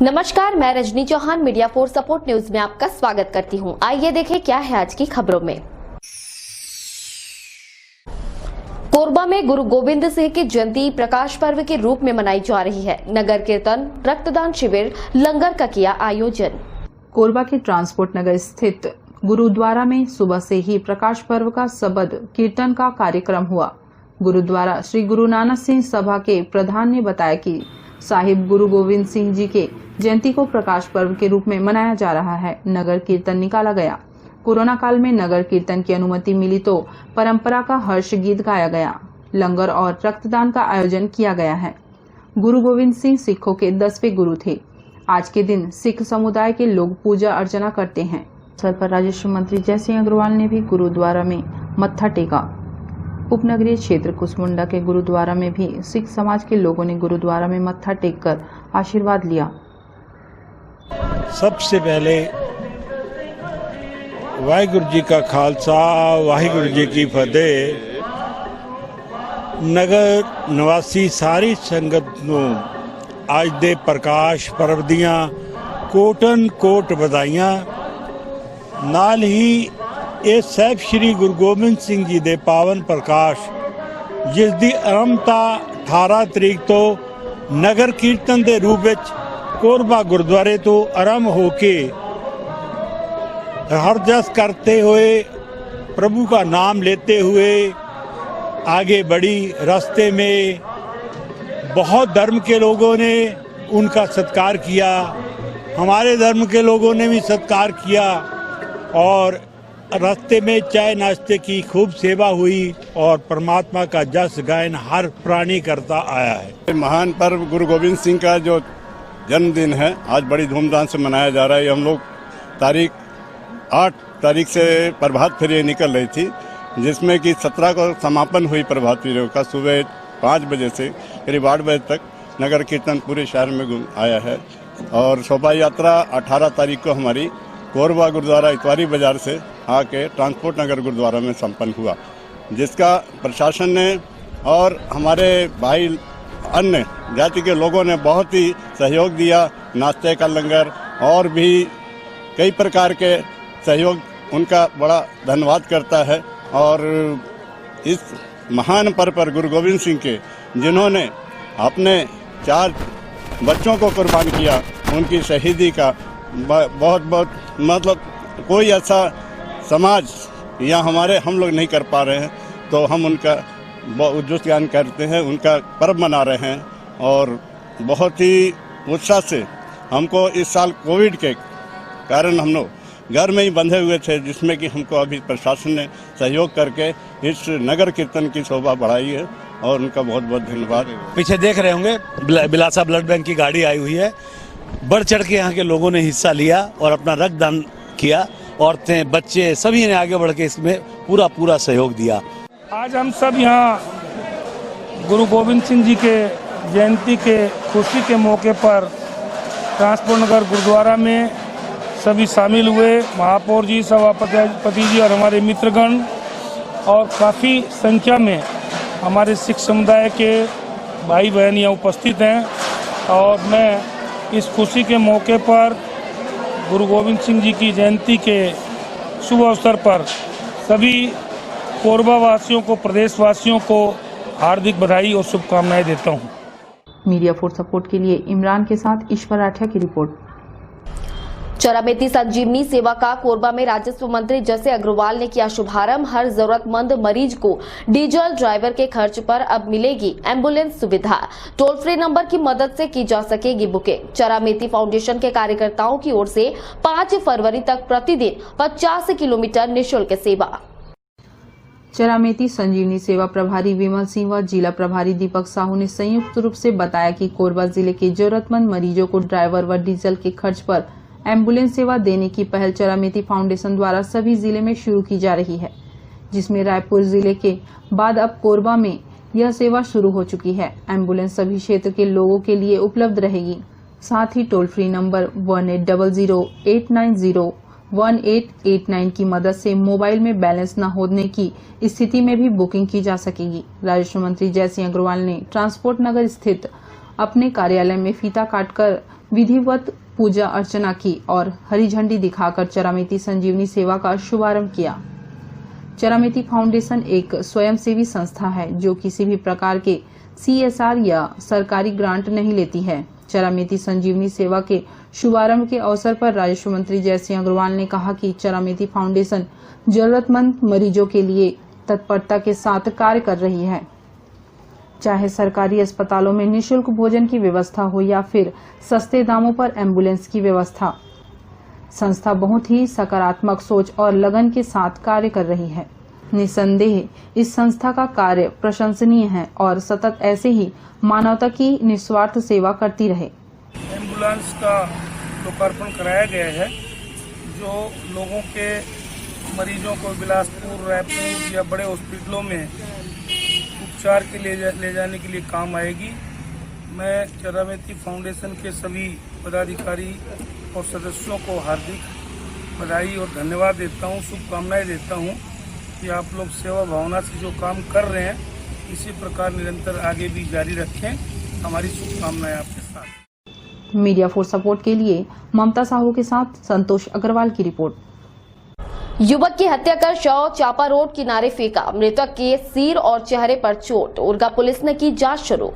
नमस्कार, मैं Rajni Chauhan media for support news में आपका स्वागत करती हूं। आइए देखें क्या है आज की खबरों में। कोरबा में गुरु गोविंद सिंह की जयंती प्रकाश पर्व के रूप में मनाई जा रही है। नगर कीर्तन, रक्तदान शिविर, लंगर का किया आयोजन। कोरबा के ट्रांसपोर्ट नगर स्थित गुरुद्वारा में सुबह से ही प्रकाश पर्व का शबद कीर्तन का कार्यक्रम हुआ। गुरुद्वारा श्री गुरु नानक सिंह सभा के प्रधान ने बताया कि साहिब गुरु गोविंद सिंह जी के जयंती को प्रकाश पर्व के रूप में मनाया जा रहा है। नगर कीर्तन निकाला गया। कोरोना काल में नगर कीर्तन की अनुमति मिली तो परंपरा का हर्ष गीत गाया गया। लंगर और रक्तदान का आयोजन किया गया है। गुरु गोविंद सिंह सिखों के 10वें गुरु थे। आज के दिन सिख समुदाय के लोग पूजा अर्चना करते हैं। अवसर पर राजस्व मंत्री जय सिंह अग्रवाल ने भी गुरुद्वारा में मत्था टेका। उपनगरीय क्षेत्र कुसमुंडा के गुरुद्वारा में भी सिख समाज के लोगों ने गुरुद्वारा में मत्था टेककर आशीर्वाद लिया। सबसे पहले वाहिगुरु जी का खालसा, वाहिगुरु जी की फतेह। नगर निवासी सारी संगत ਨੂੰ ਅੱਜ ਦੇ ਪ੍ਰਕਾਸ਼ ਪਰਵ ਦੀਆਂ ਕੋਟਨ ਕੋਟ ਵਧਾਈਆਂ। ਨਾਲ ਹੀ ਇਹ ਸਾਹਿਬ ਸ੍ਰੀ ਗੁਰੂ ਗੋਬਿੰਦ ਸਿੰਘ ਜੀ ਦੇ ਪਾਵਨ ਪ੍ਰਕਾਸ਼ ਜਿਸ ਦੀ ਆਰੰਭਤਾ 18 ਤਰੀਕ ਤੋਂ ਨਗਰ ਕੀਰਤਨ ਦੇ ਰੂਪ ਵਿੱਚ कोरबा गुरुद्वारे तो आरंभ होके हरजस करते हुए प्रभु का नाम लेते हुए आगे बढ़ी। रास्ते में बहुत धर्म के लोगों ने उनका सत्कार किया, हमारे धर्म के लोगों ने भी सत्कार किया और रास्ते में चाय नाश्ते की खूब सेवा हुई और परमात्मा का जस गायन हर प्राणी करता आया है। महान पर्व गुरु गोविंद सिंह का जो जन्मदिन है आज बड़ी धूमधाम से मनाया जा रहा है। हम लोग 8 तारीख से प्रभात फेरी निकल रही थी, जिसमें कि 17 को समापन हुई प्रभात फेरी का। सुबह 5 बजे से करीब 8 बजे तक नगर कीर्तन पूरे शहर में आया है और शोभा यात्रा 18 तारीख को हमारी कोरबा गुरुद्वारा इतवारी बाजार से आके ट्रांसपोर्ट नगर गुरुद्वारा में संपन्न हुआ, जिसका प्रशासन ने और हमारे भाई अन्य जाति के लोगों ने बहुत ही सहयोग दिया। नाश्ते का लंगर और भी कई प्रकार के सहयोग उनका बड़ा धन्यवाद करता है। और इस महान पर्व पर गुरु गोविंद सिंह के जिन्होंने अपने 4 बच्चों को कुर्बान किया, उनकी शहीदी का बहुत मतलब कोई ऐसा समाज या हम लोग नहीं कर पा रहे हैं, तो हम उनका उज्जवल ज्ञान करते हैं, उनका पर्व मना रहे हैं। और बहुत ही उत्साह से हमको इस साल कोविड के कारण हम लोग घर में ही बंधे हुए थे, जिसमें कि हमको अभी प्रशासन ने सहयोग करके इस नगर कीर्तन की शोभा बढ़ाई है और उनका बहुत बहुत धन्यवाद। पीछे देख रहे होंगे बिलासा ब्लड बैंक की गाड़ी आई हुई है। बढ़ चढ़ के यहाँ के लोगों ने हिस्सा लिया और अपना रक्तदान किया। औरतें, बच्चे सभी ने आगे बढ़ के इसमें पूरा सहयोग दिया। आज हम सब यहाँ गुरु गोविंद सिंह जी के जयंती के खुशी के मौके पर ट्रांसपोर्ट नगर गुरुद्वारा में सभी शामिल हुए। महापौर जी, सभापति जी और हमारे मित्रगण और काफ़ी संख्या में हमारे सिख समुदाय के भाई बहन यहाँ उपस्थित हैं। और मैं इस खुशी के मौके पर गुरु गोविंद सिंह जी की जयंती के शुभ अवसर पर सभी कोरबा वासियों को, प्रदेश वासियों को हार्दिक बधाई और शुभकामनाएं देता हूं। मीडिया फॉर सपोर्ट के लिए इमरान के साथ ईश्वर राठिया की रिपोर्ट। चरामेती संजीवनी सेवा का कोरबा में राजस्व मंत्री जय सिंह अग्रवाल ने किया शुभारंभ। हर जरूरतमंद मरीज को डीजल ड्राइवर के खर्च पर अब मिलेगी एम्बुलेंस सुविधा। टोल फ्री नंबर की मदद से की जा सकेगी बुकिंग। चरामेती फाउंडेशन के कार्यकर्ताओं की ओर से 5 फरवरी तक प्रतिदिन 50 किलोमीटर निःशुल्क सेवा। चरामेती संजीवनी सेवा प्रभारी विमल सिंह व जिला प्रभारी दीपक साहू ने संयुक्त रूप से बताया कि कोरबा जिले के जरूरतमंद मरीजों को ड्राइवर व डीजल के खर्च पर एम्बुलेंस सेवा देने की पहल चरामेती फाउंडेशन द्वारा सभी जिले में शुरू की जा रही है, जिसमें रायपुर जिले के बाद अब कोरबा में यह सेवा शुरू हो चुकी है। एम्बुलेंस सभी क्षेत्र के लोगों के लिए उपलब्ध रहेगी। साथ ही टोल फ्री नंबर 1800-890-1889 की मदद से मोबाइल में बैलेंस न होने की स्थिति में भी बुकिंग की जा सकेगी। राजस्व मंत्री जय सिंह अग्रवाल ने ट्रांसपोर्ट नगर स्थित अपने कार्यालय में फीता काटकर विधिवत पूजा अर्चना की और हरी झंडी दिखाकर चरामेती संजीवनी सेवा का शुभारंभ किया। चरामेती फाउंडेशन एक स्वयंसेवी संस्था है जो किसी भी प्रकार के CSR या सरकारी ग्रांट नहीं लेती है। चरामेती संजीवनी सेवा के शुभारंभ के अवसर पर राजस्व मंत्री जयसिंह अग्रवाल ने कहा कि चरामेती फाउंडेशन जरूरतमंद मरीजों के लिए तत्परता के साथ कार्य कर रही है। चाहे सरकारी अस्पतालों में निःशुल्क भोजन की व्यवस्था हो या फिर सस्ते दामों पर एम्बुलेंस की व्यवस्था, संस्था बहुत ही सकारात्मक सोच और लगन के साथ कार्य कर रही है। निसंदेह इस संस्था का कार्य प्रशंसनीय है और सतत ऐसे ही मानवता की निस्वार्थ सेवा करती रहे। एम्बुलेंस का लोकार्पण कराया गया है जो लोगों के मरीजों को बिलासपुर, रायपुर या बड़े हॉस्पिटलों में उपचार के लिए ले जाने के लिए काम आएगी। मैं चरामेती फाउंडेशन के सभी पदाधिकारी और सदस्यों को हार्दिक बधाई और धन्यवाद देता हूँ, शुभकामनाएं देता हूँ कि आप लोग सेवा भावना से जो काम कर रहे हैं इसी प्रकार निरंतर आगे भी जारी रखें। हमारी शुभकामनाएं आपके साथ। मीडिया फॉर सपोर्ट के लिए ममता साहू के साथ संतोष अग्रवाल की रिपोर्ट। युवक की हत्या कर शव चापा रोड किनारे फेंका, मृतक के सिर और चेहरे पर चोट, उरगा पुलिस ने की जांच शुरू।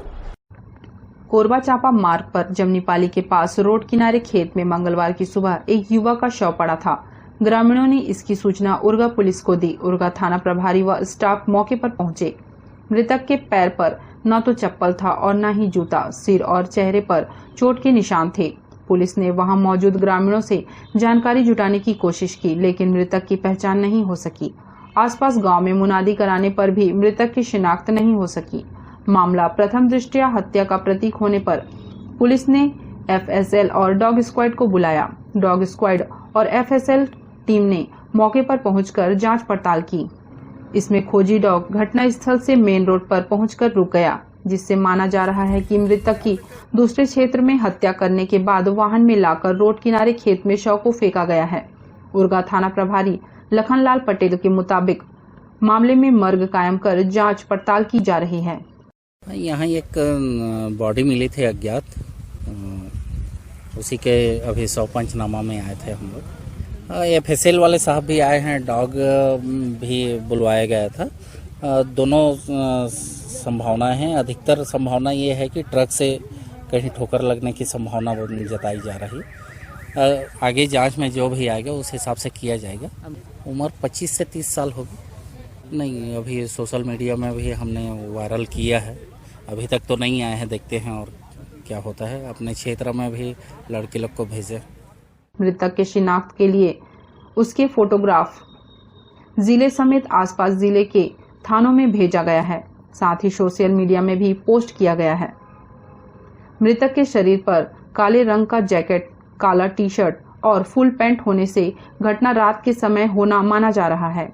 कोरबा चापा मार्ग पर जमनीपाली के पास रोड किनारे खेत में मंगलवार की सुबह एक युवक का शव पड़ा था। ग्रामीणों ने इसकी सूचना उरगा पुलिस को दी। उरगा थाना प्रभारी व स्टाफ मौके पर पहुंचे। मृतक के पैर पर न तो चप्पल था और न ही जूता, सिर और चेहरे पर चोट के निशान थे। पुलिस ने वहां मौजूद ग्रामीणों से जानकारी जुटाने की कोशिश की, लेकिन मृतक की पहचान नहीं हो सकी। आसपास गांव में मुनादी कराने पर भी मृतक की शिनाख्त नहीं हो सकी। मामला प्रथम दृष्टया हत्या का प्रतीक होने पर पुलिस ने FSL और डॉग स्क्वाड को बुलाया। डॉग स्क्वाड और FSL टीम ने मौके पर पहुंचकर जांच पड़ताल की। इसमें खोजी डॉग घटनास्थल से मेन रोड पर पहुंचकर रुक गया, जिससे माना जा रहा है कि मृतक की दूसरे क्षेत्र में हत्या करने के बाद वाहन में लाकर रोड किनारे खेत में शव को फेंका गया है। उरगा थाना प्रभारी लखनलाल पटेल के मुताबिक मामले में मर्ग कायम कर जांच पड़ताल की जा रही है। यहाँ एक बॉडी मिली थी अज्ञात, उसी के अभी शव पंचनामा में आए थे हम लोग। FSL वाले साहब भी आए हैं, डॉग भी बुलवाया गया था। दोनों संभावना है। अधिकतर संभावना ये है कि ट्रक से कहीं ठोकर लगने की संभावना जताई जा रही। आगे जांच में जो भी आएगा उस हिसाब से किया जाएगा। उम्र 25 से 30 साल होगी। नहीं, अभी सोशल मीडिया में भी हमने वायरल किया है, अभी तक तो नहीं आए हैं, देखते हैं और क्या होता है। अपने क्षेत्र में भी लड़के लोग को भेजे। मृतक के शिनाख्त के लिए उसके फोटोग्राफ जिले समेत आसपास जिले के थानों में भेजा गया है, साथ ही सोशल मीडिया में भी पोस्ट किया गया है। मृतक के शरीर पर काले रंग का जैकेट, काला टी-शर्ट और फुल पैंट होने से घटना रात के समय होना माना जा रहा है।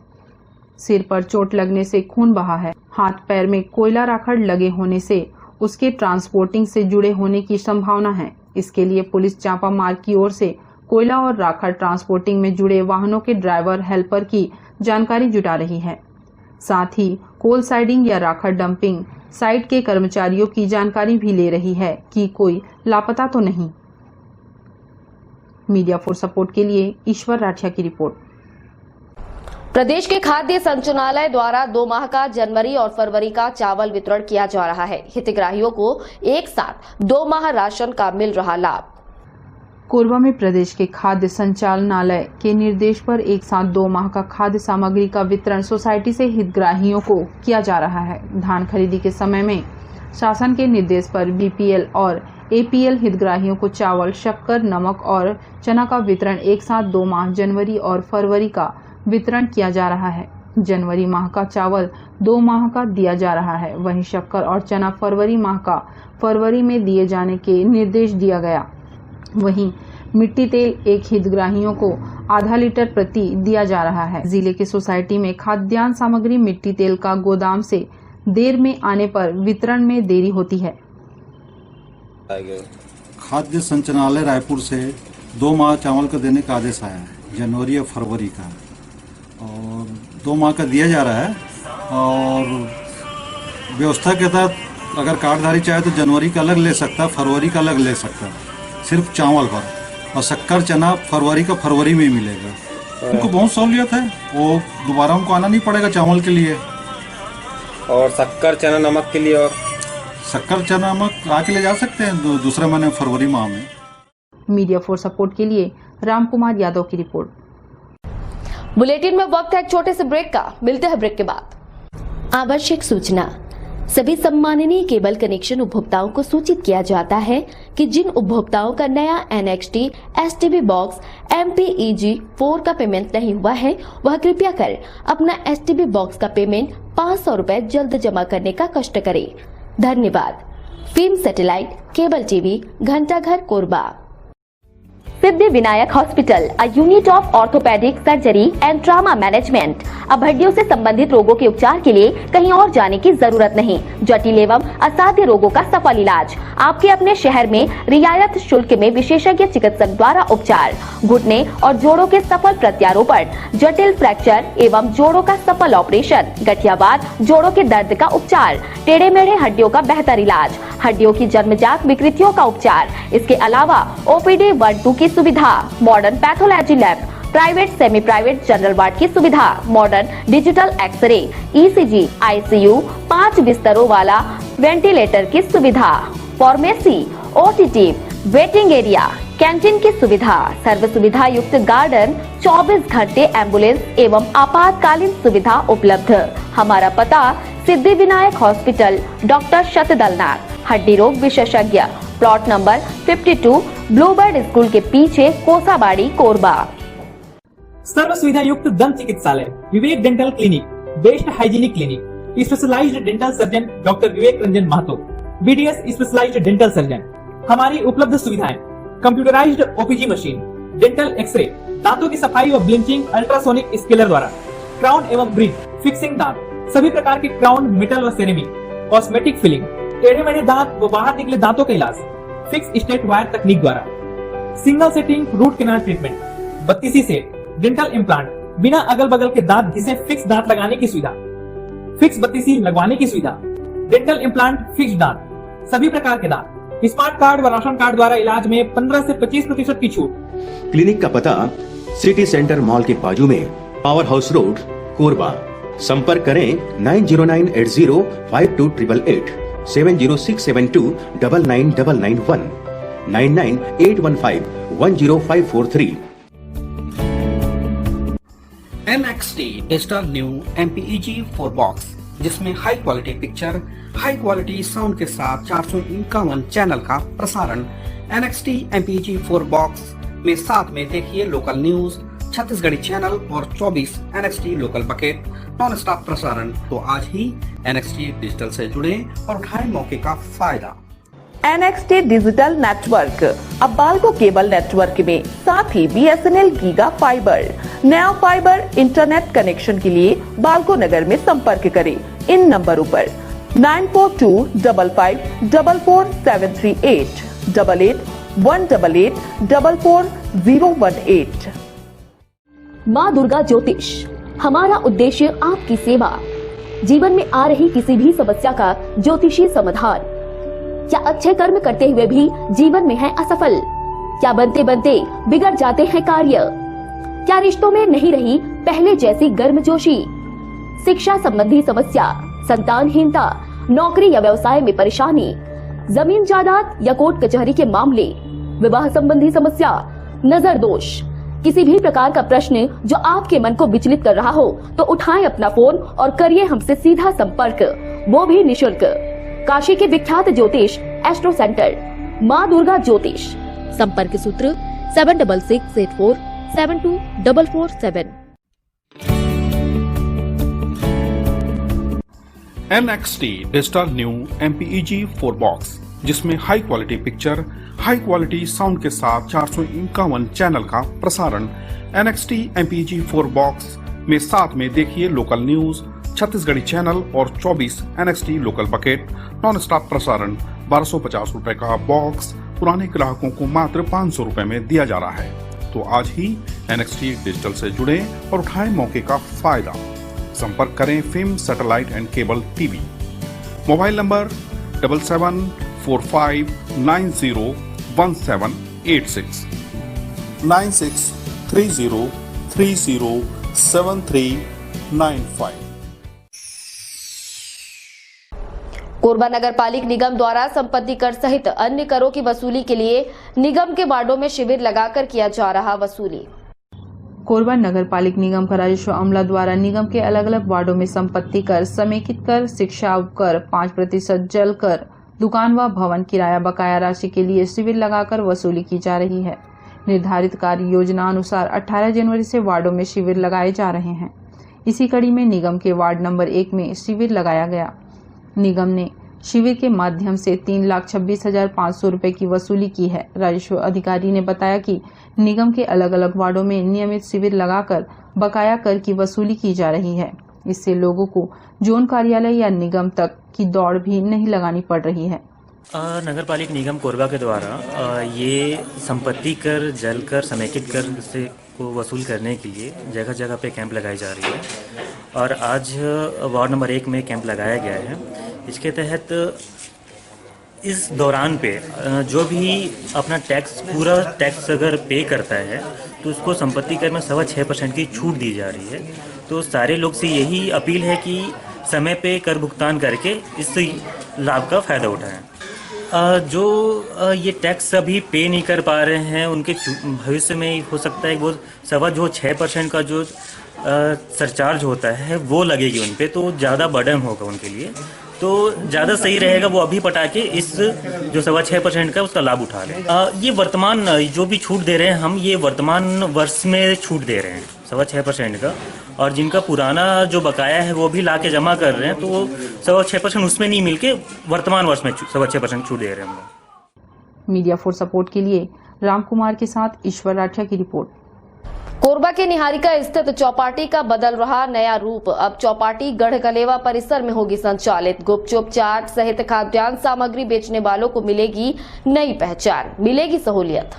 सिर पर चोट लगने से खून बहा है। हाथ पैर में कोयला राखड़ लगे होने से उसके ट्रांसपोर्टिंग से जुड़े होने की संभावना है। इसके लिए पुलिस चांपा मार्ग की ओर से कोयला और राखड़ ट्रांसपोर्टिंग में जुड़े वाहनों के ड्राइवर, हेल्पर की जानकारी जुटा रही है। साथ ही कोल साइडिंग या राखड़ डंपिंग साइट के कर्मचारियों की जानकारी भी ले रही है कि कोई लापता तो नहीं। मीडिया फॉर सपोर्ट के लिए ईश्वर राठिया की रिपोर्ट। प्रदेश के खाद्य संचालनालय द्वारा 2 माह का जनवरी और फरवरी का चावल वितरण किया जा रहा है। हितग्राहियों को एक साथ 2 माह राशन का मिल रहा लाभ। कोरबा में प्रदेश के खाद्य संचालनालय के निर्देश पर एक साथ 2 माह का खाद्य सामग्री का वितरण सोसाइटी से हितग्राहियों को किया जा रहा है। धान खरीदी के समय में शासन के निर्देश पर BPL और APL हितग्राहियों को चावल, शक्कर, नमक और चना का वितरण एक साथ 2 माह जनवरी और फरवरी का वितरण किया जा रहा है। जनवरी माह का चावल 2 माह का दिया जा रहा है, वहीं शक्कर और चना फरवरी माह का फरवरी में दिए जाने के निर्देश दिया गया। वहीं मिट्टी तेल एक हितग्राहियों को आधा लीटर प्रति दिया जा रहा है। जिले के सोसाइटी में खाद्यान्न सामग्री मिट्टी तेल का गोदाम से देर में आने पर वितरण में देरी होती है। खाद्य संचालनालय रायपुर से 2 माह चावल का देने का आदेश आया है, जनवरी और फरवरी का, और 2 माह का दिया जा रहा है। और व्यवस्था के तहत अगर कार्डधारी चाहे तो जनवरी का अलग ले सकता है, फरवरी का अलग ले सकता है। सिर्फ चावल पर, और शक्कर चना फरवरी का फरवरी में ही मिलेगा। उनको बहुत सहूलियत है, वो दोबारा उनको आना नहीं पड़ेगा चावल के लिए। और शक्कर चना नमक के लिए, और शक्कर चना नमक आके ले जा सकते हैं दूसरे महीने फरवरी माह में। मीडिया फॉर सपोर्ट के लिए राम कुमार यादव की रिपोर्ट। बुलेटिन में वक्त है एक छोटे से ब्रेक का, मिलते हैं ब्रेक के बाद। आवश्यक सूचना, सभी सम्माननीय केबल कनेक्शन उपभोक्ताओं को सूचित किया जाता है कि जिन उपभोक्ताओं का नया NXT STB बॉक्स MPEG 4 का पेमेंट नहीं हुआ है, वह कृपया कर अपना STB बॉक्स का पेमेंट 500 रुपए जल्द जमा करने का कष्ट करें। धन्यवाद। Film satellite cable TV Ghantaghar Korba. Siddhi Vinayak hospital, a unit of orthopaedic surgery and trauma management. अब हड्डियों से संबंधित रोगों के उपचार के लिए कहीं और जाने की जरूरत नहीं। जटिल एवं असाध्य रोगों का सफल इलाज आपके अपने शहर में रियायत शुल्क में विशेषज्ञ चिकित्सक द्वारा उपचार। घुटने और जोड़ों के सफल प्रत्यारोपण, जटिल फ्रैक्चर एवं जोड़ों का सफल ऑपरेशन, गठियावाद, जोड़ों के दर्द का उपचार, टेढ़े मेढ़े हड्डियों का बेहतर इलाज, हड्डियों की जन्मजात विकृतियों का उपचार। इसके अलावा OPD 1-2 की सुविधा, modern pathology lab, private semi private general ward की सुविधा, modern digital X-ray, ECG, ICU, 5 बिस्तरों वाला वेंटिलेटर की सुविधा, pharmacy, OTT, waiting area, canteen की सुविधा, सर्व सुविधा युक्त गार्डन, 24 घंटे एम्बुलेंस एवं आपातकालीन सुविधा उपलब्ध। हमारा पता सिद्धि विनायक हॉस्पिटल, डॉक्टर शतदलनाथ, हड्डी रोग विशेषज्ञ, प्लॉट नंबर 52, ब्लूबर्ड स्कूल के पीछे, कोसाबाड़ी, कोरबा। सर्व सुविधा युक्त दंत चिकित्सालय, Vivek dental clinic, best hygienic clinic, specialised dental surgeon doctor Vivek Ranjan Mahato, BDS specialised dental surgeon. हमारी उपलब्ध सुविधाएं: computerised OPG machine, dental x-ray, दांतों की सफाई व ब्लीचिंग अल्ट्रासोनिक स्केलर द्वारा, क्राउन एवं ब्रिज, फिक्सिंग दांत, सभी प्रकार के क्राउन, मेटल व सेरेमिक, कॉस्मेटिक फिलिंग, टेढ़े मेढ़े दांत व बाहर निकले दांतों का इलाज, फिक्स स्टेट वायर तकनीक द्वारा, single setting root canal treatment, 32 set, dental implant, बिना अगल बगल के दांत घिसे फिक्स दांत लगाने की सुविधा, फिक्स 32 लगवाने की सुविधा, डेंटल इम्प्लांट, फिक्स दांत, सभी प्रकार के दांत, स्मार्ट कार्ड व राशन कार्ड द्वारा इलाज में 15 से 25% की छूट। क्लिनिक का पता सिटी सेंटर मॉल के बाजू में, पावर हाउस रोड, कोरबा। संपर्क करें 9098052888, 7067299991, 9981510543। NXT digital new MPEG 4 box, जिसमें high quality picture, high quality sound के साथ 451 चैनल का प्रसारण। NXT MPEG 4 बॉक्स में साथ में देखिए लोकल न्यूज, छत्तीसगढ़ी चैनल और 24 NXT local bucket non stop प्रसारण। तो आज ही NXT डिजिटल से जुड़े और उठाएं मौके का फायदा। NXT डिजिटल नेटवर्क अब बाल्को केबल नेटवर्क में, साथ ही BSNL गीगा फाइबर। नया फाइबर इंटरनेट कनेक्शन के लिए बाल्को नगर में संपर्क करें इन नंबरों पर 9425544738, 8818844018। माँ दुर्गा ज्योतिष, हमारा उद्देश्य आपकी सेवा। जीवन में आ रही किसी भी समस्या का ज्योतिषी समाधान। क्या अच्छे कर्म करते हुए भी जीवन में है असफल? क्या बनते बनते बिगड़ जाते हैं कार्य? क्या रिश्तों में नहीं रही पहले जैसी गर्मजोशी? शिक्षा संबंधी समस्या, संतानहीनता, नौकरी या व्यवसाय में परेशानी, जमीन जायदाद या कोर्ट कचहरी के मामले, विवाह संबंधी समस्या, नजर दोष, किसी भी प्रकार का प्रश्न जो आपके मन को विचलित कर रहा हो, तो उठाएं अपना फोन और करिए हमसे सीधा संपर्क, वो भी निशुल्क। काशी के विख्यात ज्योतिष एस्ट्रो सेंटर, माँ दुर्गा ज्योतिष। संपर्क सूत्र 7668472447। NXT digital new MPEG 4 box, जिसमें high quality picture, high quality sound के साथ 451 चैनल का प्रसारण। NXT MPEG 4 बॉक्स में साथ में देखिए लोकल न्यूज, छत्तीसगढ़ी चैनल और 24 NXT local bucket non stop प्रसारण। 1250 रुपए का बॉक्स पुराने ग्राहकों को मात्र 500 रुपए में दिया जा रहा है। तो आज ही NXT डिजिटल से जुड़े और उठाएं मौके का फायदा। संपर्क करें film satellite and cable TV. Mobile number 77459017 86 9630307395। Korba नगर पालिक निगम द्वारा संपत्ति कर सहित अन्य करों की वसूली के लिए निगम के वार्डों में शिविर लगाकर किया जा रहा वसूली। कोरबा नगर पालिक निगम का राजस्व अमला द्वारा निगम के अलग अलग वार्डों में संपत्ति कर, समेकित कर, शिक्षा उपकर, 5% जल कर, दुकान व भवन किराया बकाया राशि के लिए शिविर लगाकर वसूली की जा रही है। निर्धारित कार्य योजना अनुसार 18 जनवरी से वार्डों में शिविर लगाए जा रहे हैं। इसी कड़ी में निगम के वार्ड नंबर 1 में शिविर लगाया गया। निगम ने शिविर के माध्यम से 3,26,500 रुपए की वसूली की है। राजस्व अधिकारी ने बताया कि निगम के अलग अलग वार्डों में नियमित शिविर लगाकर बकाया कर की वसूली की जा रही है। इससे लोगों को जोन कार्यालय या निगम तक की दौड़ भी नहीं लगानी पड़ रही है। नगर पालिक निगम कोरबा के द्वारा ये संपत्ति कर, जल कर, समेकित कर से को वसूल करने के लिए जगह जगह पे कैंप लगाई जा रही है और आज वार्ड नंबर 1 में कैंप लगाया गया है। इसके तहत इस दौरान पे जो भी अपना टैक्स, पूरा टैक्स अगर पे करता है तो उसको संपत्ति कर में 6.25% की छूट दी जा रही है। तो सारे लोग से यही अपील है कि समय पे कर भुगतान करके इस लाभ का फ़ायदा उठाएं। जो ये टैक्स अभी पे नहीं कर पा रहे हैं उनके भविष्य में हो सकता है वो 6% का जो सरचार्ज होता है वो लगेगी उन पे, तो ज़्यादा बर्डन होगा उनके लिए। तो ज़्यादा सही रहेगा वो अभी पटा के इस जो 6.25% का उसका लाभ उठा लें। ये वर्तमान जो भी छूट दे रहे हैं हम, ये वर्तमान वर्ष में छूट दे रहे हैं 6.25% का, और जिनका पुराना जो बकाया है वो भी ला के जमा कर रहे हैं तो 6.25% उसमें नहीं मिलके वर्तमान वर्ष में 6.25% छूट दे रहे हैं हम लोग। मीडिया फॉर सपोर्ट के लिए राम कुमार के साथ ईश्वर राठिया की रिपोर्ट। कोरबा के निहारिका स्थित चौपाटी का बदल रहा नया रूप। अब चौपाटी गढ़कलेवा परिसर में होगी संचालित। गुपचुप, चाट सहित खाद्यान्न सामग्री बेचने वालों को मिलेगी नई पहचान, मिलेगी सहूलियत।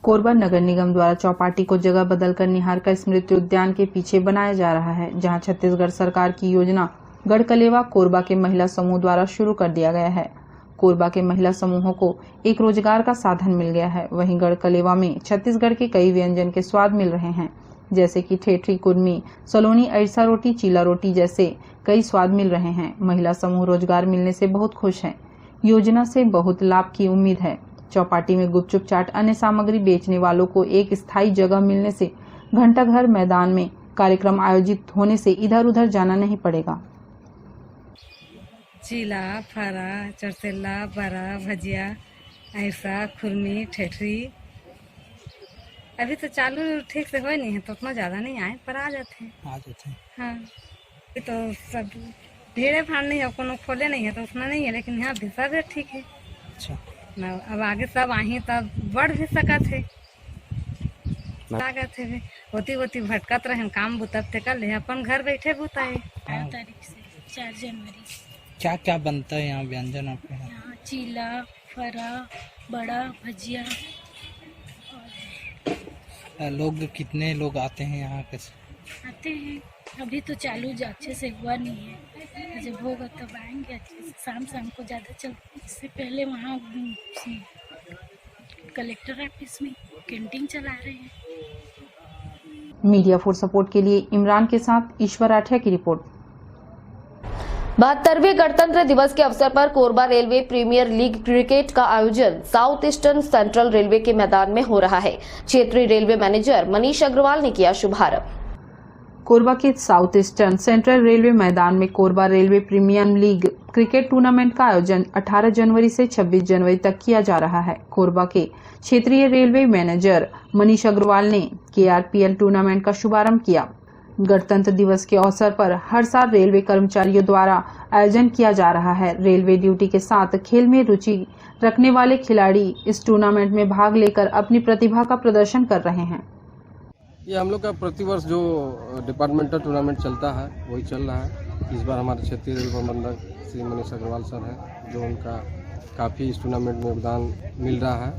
कोरबा नगर निगम द्वारा चौपाटी को जगह बदलकर निहारिका स्मृति उद्यान के पीछे बनाया जा रहा है, जहां छत्तीसगढ़ सरकार की योजना गढ़कलेवा कोरबा के महिला समूह द्वारा शुरू कर दिया गया है। कोरबा के महिला समूहों को एक रोजगार का साधन मिल गया है। वहीं गढ़कलेवा में छत्तीसगढ़ के कई व्यंजन के स्वाद मिल रहे हैं, जैसे कि ठेठरी, कुर्मी, सलोनी, अरसा रोटी, चीला रोटी जैसे कई स्वाद मिल रहे हैं। महिला समूह रोजगार मिलने से बहुत खुश हैं। योजना से बहुत लाभ की उम्मीद है। चौपाटी में गुपचुप, चाट, अन्य सामग्री बेचने वालों को एक स्थायी जगह मिलने से घंटाघर मैदान में कार्यक्रम आयोजित होने से इधर उधर जाना नहीं पड़ेगा। चीला, फरा, चरसेला, बरा, भजिया, ऐसा, खुरमी, ठेठरी अभी तो चालू ठीक से हो नहीं है तो उतना ज्यादा नहीं आए, पर आ जाते हैं। हाँ, तो सब भीड़ भाड़ नहीं है, कोनो खोले नहीं है तो उतना नहीं है, लेकिन यहाँ भी सब ठीक है। अच्छा, अब आगे सब आई तब बढ़ भी सका थे, होती होती भटकत रहे, काम बुतब कर ले, अपन घर बैठे बुताए। 4 तारीख से 4 जनवरी से क्या क्या बनता है यहाँ व्यंजन आपके यहाँ? चीला, फरा, बड़ा, भजिया। लोग कितने लोग आते हैं यहाँ कैसे आते हैं? अभी तो चालू अच्छे से हुआ नहीं है, जब होगा तब आएंगे अच्छे से। शाम को ज़्यादा चलते। इससे पहले वहाँ कलेक्टर ऑफिस में कैंटीन चला रहे हैं। मीडिया फॉर सपोर्ट के लिए इमरान के साथ ईश्वर राठिया की रिपोर्ट। 72वें गणतंत्र दिवस के अवसर पर Korba railway premier league cricket का आयोजन साउथ ईस्टर्न सेंट्रल रेलवे के मैदान में हो रहा है। क्षेत्रीय रेलवे मैनेजर मनीष अग्रवाल ने किया शुभारंभ। कोरबा के साउथ ईस्टर्न सेंट्रल रेलवे मैदान में Korba railway premier league cricket tournament का आयोजन 18 जनवरी से 26 जनवरी तक किया जा रहा है। कोरबा के क्षेत्रीय रेलवे मैनेजर मनीष अग्रवाल ने KRPL टूर्नामेंट का शुभारंभ किया। गणतंत्र दिवस के अवसर पर हर साल रेलवे कर्मचारियों द्वारा आयोजन किया जा रहा है। रेलवे ड्यूटी के साथ खेल में रुचि रखने वाले खिलाड़ी इस टूर्नामेंट में भाग लेकर अपनी प्रतिभा का प्रदर्शन कर रहे हैं। ये हम लोग का प्रतिवर्ष जो डिपार्टमेंटल टूर्नामेंट चलता है वही चल रहा है। इस बार हमारे क्षेत्रीय रेल प्रबंधक श्री मनीष अग्रवाल सर हैं, जो उनका काफ़ी इस टूर्नामेंट में योगदान मिल रहा है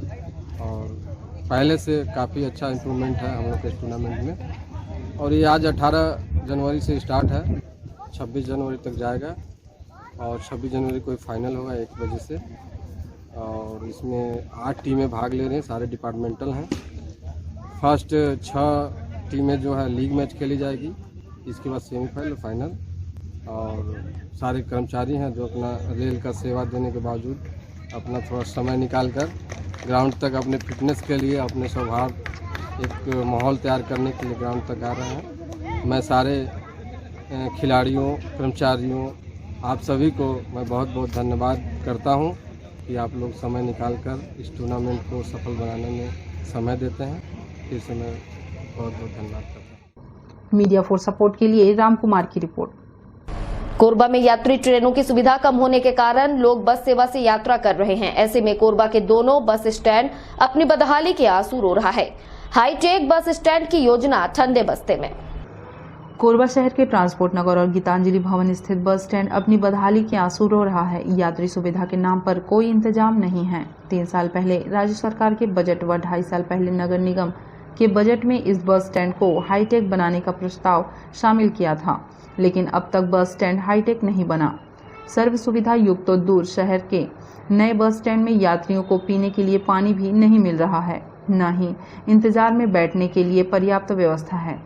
और पहले से काफ़ी अच्छा इम्प्रूवमेंट है हम लोग के इस टूर्नामेंट में। और ये आज 18 जनवरी से स्टार्ट है, 26 जनवरी तक जाएगा और 26 जनवरी को फाइनल होगा 1 बजे से। और इसमें 8 टीमें भाग ले रही हैं, सारे डिपार्टमेंटल हैं। फर्स्ट 6 टीमें जो है लीग मैच खेली जाएगी, इसके बाद सेमीफाइनल, फाइनल। और सारे कर्मचारी हैं जो अपना रेल का सेवा देने के बावजूद अपना थोड़ा समय निकाल कर ग्राउंड तक अपने फिटनेस के लिए, अपने सौहार्द एक माहौल तैयार करने के लिए ग्राउंड तक आ रहे हैं। मैं सारे खिलाड़ियों, कर्मचारियों, आप सभी को मैं बहुत बहुत धन्यवाद करता हूं कि आप लोग समय निकाल कर इस टूर्नामेंट को सफल बनाने में समय देते हैं। फिर से मैं बहुत बहुत धन्यवाद करता हूं। मीडिया फॉर सपोर्ट के लिए राम कुमार की रिपोर्ट। कोरबा में यात्री ट्रेनों की सुविधा कम होने के कारण लोग बस सेवा से यात्रा कर रहे हैं। ऐसे में कोरबा के दोनों बस स्टैंड अपनी बदहाली के आंसू रो रहा है। हाईटेक बस स्टैंड की योजना ठंडे बस्ते में। कोरबा शहर के ट्रांसपोर्ट नगर और गीतांजलि भवन स्थित बस स्टैंड अपनी बदहाली के आंसू रो रहा है। यात्री सुविधा के नाम पर कोई इंतजाम नहीं है। 3 साल पहले राज्य सरकार के बजट व 2.5 साल पहले नगर निगम के बजट में इस बस स्टैंड को हाईटेक बनाने का प्रस्ताव शामिल किया था, लेकिन अब तक बस स्टैंड हाईटेक नहीं बना। सर्व सुविधा युक्त तो दूर, शहर के नए बस स्टैंड में यात्रियों को पीने के लिए पानी भी नहीं मिल रहा है, न ही इंतजार में बैठने के लिए पर्याप्त व्यवस्था है।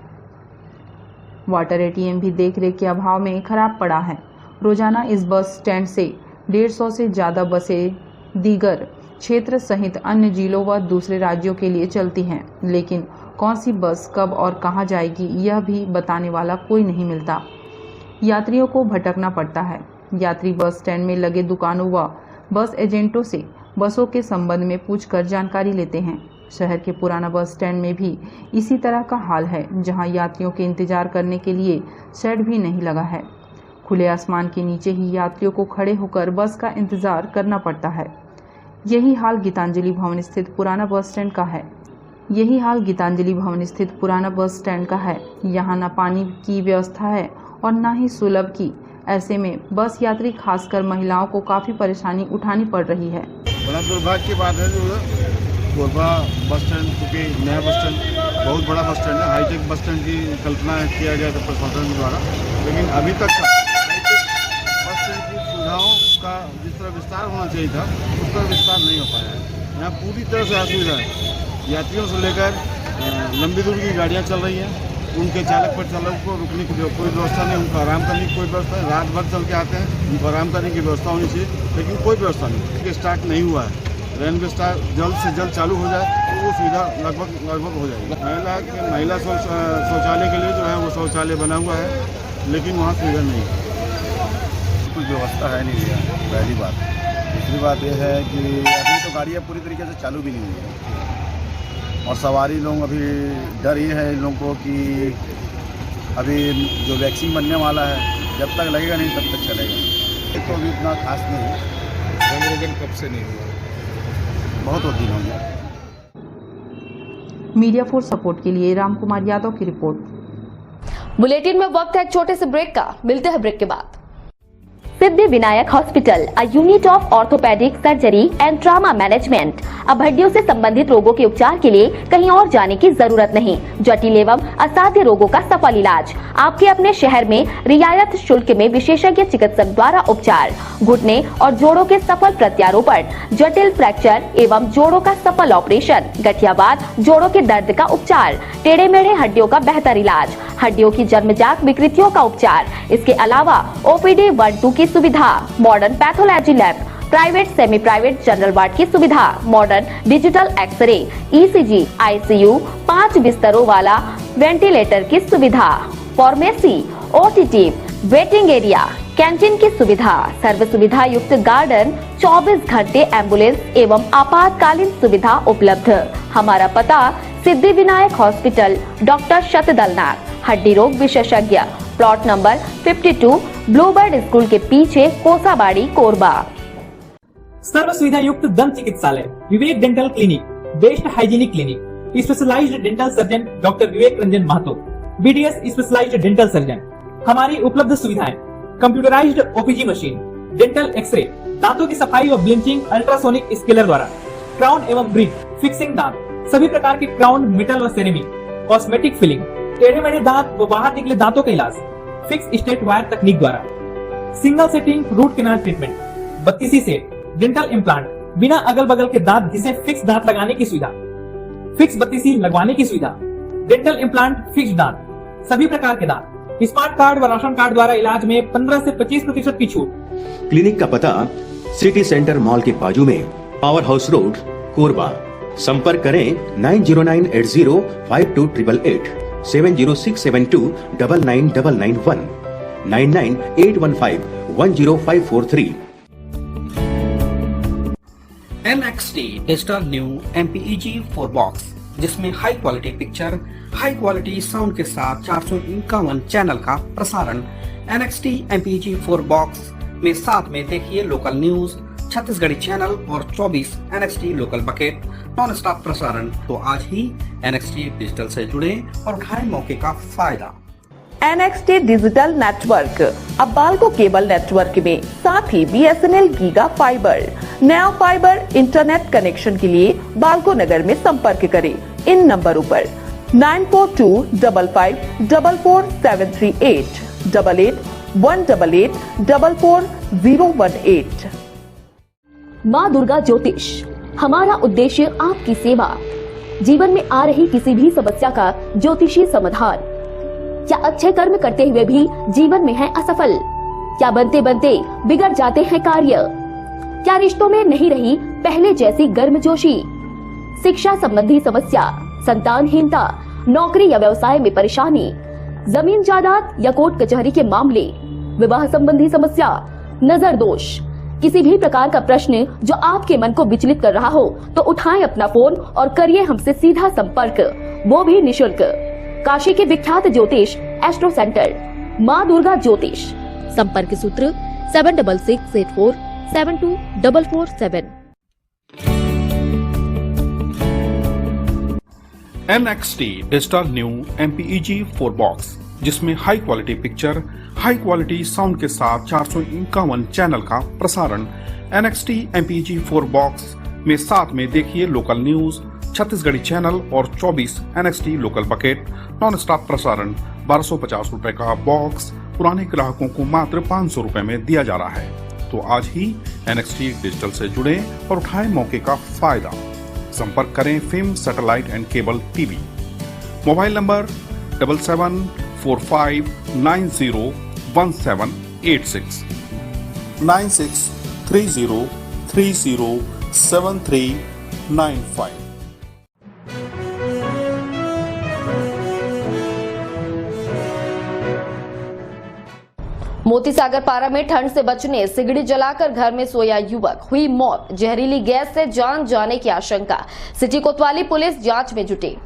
वाटर एटीएम भी देखरेख के अभाव में खराब पड़ा है। रोजाना इस बस स्टैंड से 150 से ज्यादा बसें दीगर क्षेत्र सहित अन्य जिलों व दूसरे राज्यों के लिए चलती हैं, लेकिन कौन सी बस कब और कहां जाएगी यह भी बताने वाला कोई नहीं मिलता। यात्रियों को भटकना पड़ता है। यात्री बस स्टैंड में लगे दुकानों व बस एजेंटों से बसों के संबंध में पूछकर जानकारी लेते हैं। शहर के पुराना बस स्टैंड में भी इसी तरह का हाल है, जहां यात्रियों के इंतजार करने के लिए शेड भी नहीं लगा है। खुले आसमान के नीचे ही यात्रियों को खड़े होकर बस का इंतजार करना पड़ता है। यही हाल गीतांजलि भवन स्थित पुराना बस स्टैंड का है। यहाँ न पानी की व्यवस्था है और न ही सुलभ की। ऐसे में बस यात्री खासकर महिलाओं को काफी परेशानी उठानी पड़ रही है। बड़ा दुर्भाग्य की बात है जो कोरबा बस स्टैंड, क्योंकि नया बस स्टैंड बहुत बड़ा बस स्टैंड है, हाईटेक बस स्टैंड की कल्पना किया गया था प्रशासन द्वारा, लेकिन अभी तक हाईटेक बस स्टैंड की सुविधाओं का जिस तरह विस्तार होना चाहिए था उस तरह विस्तार नहीं हो पाया है। यहाँ पूरी तरह से असुविधा है। यात्रियों से लेकर लंबी दूर की गाड़ियाँ चल रही हैं, उनके चालक पर चालक को रुकने की कोई व्यवस्था नहीं, उनको आराम करने की कोई व्यवस्था नहीं। रात भर चल के आते हैं, उनको आराम करने की व्यवस्था होनी चाहिए, लेकिन कोई व्यवस्था नहीं। स्टार्ट नहीं हुआ है। रेलवे स्टार जल्द से जल्द चालू हो जाए तो वो सुविधा लगभग हो जाएगी। महिला शौचालय के लिए जो है वो शौचालय बना हुआ है, लेकिन वहाँ सुविधा नहीं है, कुछ व्यवस्था है नहीं है, पहली बात। दूसरी बात यह है कि अभी तो गाड़ियाँ पूरी तरीके से चालू भी नहीं हुई है, और सवारी लोग अभी डर ये है इन लोगों को कि अभी जो वैक्सीन बनने वाला है जब तक लगेगा नहीं तब तक चलेगा नहीं। तो अभी इतना खास नहीं है। मनोरंजन कब से नहीं हुआ, बहुत दिन हो गया। मीडिया फॉर सपोर्ट के लिए राम कुमार यादव की रिपोर्ट। बुलेटिन में वक्त है एक छोटे से ब्रेक का। मिलते हैं ब्रेक के बाद। Siddhi Vinayak hospital, a unit of orthopaedic surgery and trauma management. अब हड्डियों से संबंधित रोगों के उपचार के लिए कहीं और जाने की जरूरत नहीं। जटिल एवं असाध्य रोगों का सफल इलाज आपके अपने शहर में रियायत शुल्क में विशेषज्ञ चिकित्सक द्वारा उपचार। घुटने और जोड़ों के सफल प्रत्यारोपण, जटिल फ्रैक्चर एवं जोड़ों का सफल ऑपरेशन, गठियावाद, जोड़ों के दर्द का उपचार, टेढ़े मेढ़े हड्डियों का बेहतर इलाज, हड्डियों की जन्मजात विकृतियों का उपचार। इसके अलावा OPD 1-2 की सुविधा, modern pathology lab, private semi private general ward की सुविधा, modern digital X-ray, ECG, ICU, 5 बिस्तरों वाला वेंटिलेटर की सुविधा, pharmacy, OTT, waiting area, canteen की सुविधा, सर्व सुविधा युक्त गार्डन, 24 घंटे एम्बुलेंस एवं आपातकालीन सुविधा उपलब्ध। हमारा पता सिद्धि विनायक हॉस्पिटल, डॉक्टर शतदलनाथ, हड्डी रोग विशेषज्ञ, प्लॉट नंबर 52, ब्लूबर्ड स्कूल के पीछे, कोसाबाड़ी, कोरबा। सर्व सुविधा युक्त दंत चिकित्सालय, Vivek dental clinic, best hygienic clinic, specialised dental surgeon doctor Vivek Ranjan Mahato, BDS specialised dental surgeon. हमारी उपलब्ध सुविधाएं: computerised OPG machine, dental x-ray, दांतों की सफाई व ब्लीचिंग अल्ट्रासोनिक स्केलर द्वारा, क्राउन एवं ब्रिज, फिक्सिंग दांत, सभी प्रकार के क्राउन, मेटल व सेरेमिक, कॉस्मेटिक फिलिंग, टेढ़े मेढ़े दांत व बाहर निकले दांतों का इलाज, फिक्स स्टेट वायर तकनीक द्वारा, single setting root canal treatment, 32 set, dental implant, बिना अगल बगल के दांत घिसे फिक्स दांत लगाने की सुविधा, फिक्स बत्ती सील लगवाने की सुविधा, डेंटल इम्प्लांट, फिक्स दांत, सभी प्रकार के दांत, स्मार्ट कार्ड व राशन कार्ड द्वारा इलाज में 15 से 25% की छूट। क्लिनिक का पता सिटी सेंटर मॉल के बाजू में, पावर हाउस रोड, कोरबा। संपर्क करें 9098052888, 7067299991, 9981510543। NXT digital new MPEG 4 box, जिसमें high quality picture, high quality sound के साथ 451 चैनल का प्रसारण। NXT MPEG 4 बॉक्स में साथ में देखिए लोकल न्यूज, छत्तीसगढ़ी चैनल और 24 NXT local bucket non stop प्रसारण। तो आज ही NXT डिजिटल से जुड़े और उठाएं मौके का फायदा। NXT डिजिटल नेटवर्क अब बाल्को केबल नेटवर्क में, साथ ही BSNL गीगा फाइबर, नया फाइबर इंटरनेट कनेक्शन के लिए बाल्को नगर में संपर्क करें इन नंबरों पर 9425544738, 8818844018। माँ दुर्गा ज्योतिष, हमारा उद्देश्य आपकी सेवा। जीवन में आ रही किसी भी समस्या का ज्योतिषी समाधान। क्या अच्छे कर्म करते हुए भी जीवन में है असफल? क्या बनते बनते बिगड़ जाते हैं कार्य? क्या रिश्तों में नहीं रही पहले जैसी गर्मजोशी? शिक्षा संबंधी समस्या, संतानहीनता, नौकरी या व्यवसाय में परेशानी, जमीन जायदाद या कोर्ट कचहरी के मामले, विवाह संबंधी समस्या, नजर दोष, किसी भी प्रकार का प्रश्न जो आपके मन को विचलित कर रहा हो, तो उठाएं अपना फोन और करिए हमसे सीधा संपर्क, वो भी निशुल्क। काशी के विख्यात ज्योतिष एस्ट्रो सेंटर माँ दुर्गा ज्योतिष। संपर्क सूत्र 7668472447। NXT digital new MPEG 4 box, जिसमें high quality picture, high quality sound के साथ 451 चैनल का प्रसारण। NXT MPEG 4 बॉक्स में साथ में देखिए लोकल न्यूज, छत्तीसगढ़ी चैनल और 24 NXT local bucket non stop प्रसारण। 1250 रुपए का बॉक्स पुराने ग्राहकों को मात्र 500 रुपए में दिया जा रहा है। तो आज ही NXT डिजिटल से जुड़े और उठाएं मौके का फायदा। संपर्क करें film satellite and cable TV. Mobile number 7745901786, 9630307395। Motisagar पारा में ठंड से बचने सिगड़ी जलाकर घर में सोया युवक, हुई मौत। जहरीली गैस से जान जाने की आशंका। सिटी कोतवाली पुलिस जांच में जुटी।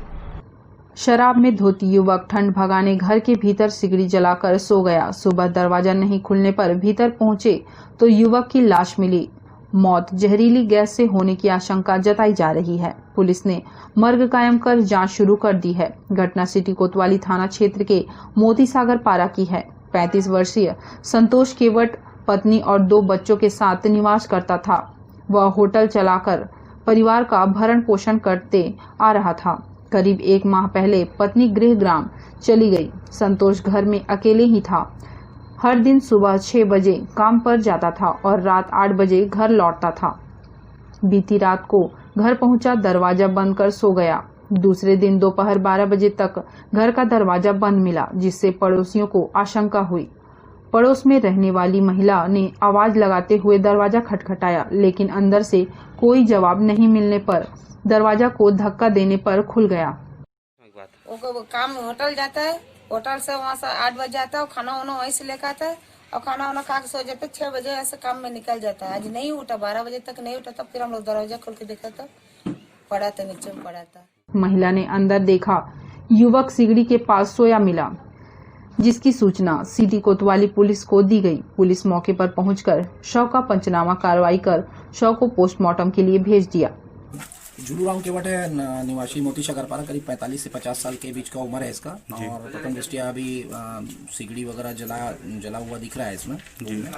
शराब में धोती युवक ठंड भगाने घर के भीतर सिगड़ी जलाकर सो गया। सुबह दरवाजा नहीं खुलने पर भीतर पहुंचे तो युवक की लाश मिली। मौत जहरीली गैस से होने की आशंका जताई जा रही है। पुलिस ने मर्ग कायम कर जांच शुरू कर दी है। घटना सिटी कोतवाली थाना क्षेत्र के मोतीसागर पारा की है। 35 वर्षीय संतोष केवट पत्नी और 2 बच्चों के साथ निवास करता था। वह होटल चलाकर परिवार का भरण पोषण करते आ रहा था। करीब 1 माह पहले पत्नी गृहग्राम चली गई। संतोष घर में अकेले ही था। हर दिन सुबह 6 बजे काम पर जाता था और रात 8 बजे घर लौटता था। बीती रात को घर पहुंचा, दरवाजा बंद कर सो गया। दूसरे दिन दोपहर 12 बजे तक घर का दरवाजा बंद मिला, जिससे पड़ोसियों को आशंका हुई। पड़ोस में रहने वाली महिला ने आवाज लगाते हुए दरवाजा खटखटाया, लेकिन अंदर से कोई जवाब नहीं मिलने पर दरवाजा को धक्का देने पर खुल गया। वो काम होटल जाता है, होटल से वहाँ से 8 बजे आता है, खाना वाना वहीं से लेकर आता है और खाना वाना खा के सो जाते। 6 बजे ऐसे काम में निकल जाता है। आज नहीं उठा, 12 बजे तक नहीं उठा। तब फिर हम लोग दरवाजा खोल के देखा तो पड़ा था, नीचे में पड़ा था। महिला ने अंदर देखा, युवक सिगड़ी के पास सोया मिला, जिसकी सूचना सिटी कोतवाली पुलिस को दी गई। पुलिस मौके पर पहुंचकर शव का पंचनामा कार्रवाई कर शव को पोस्टमार्टम के लिए भेज दिया। जुलूराम केवट है, निवासी मोतीसागर पारा, करीब 45 से 50 साल के बीच का उम्र है इसका। और प्रथम दृष्टिया अभी सिगड़ी वगैरह जला हुआ दिख रहा है इसमें रूम में।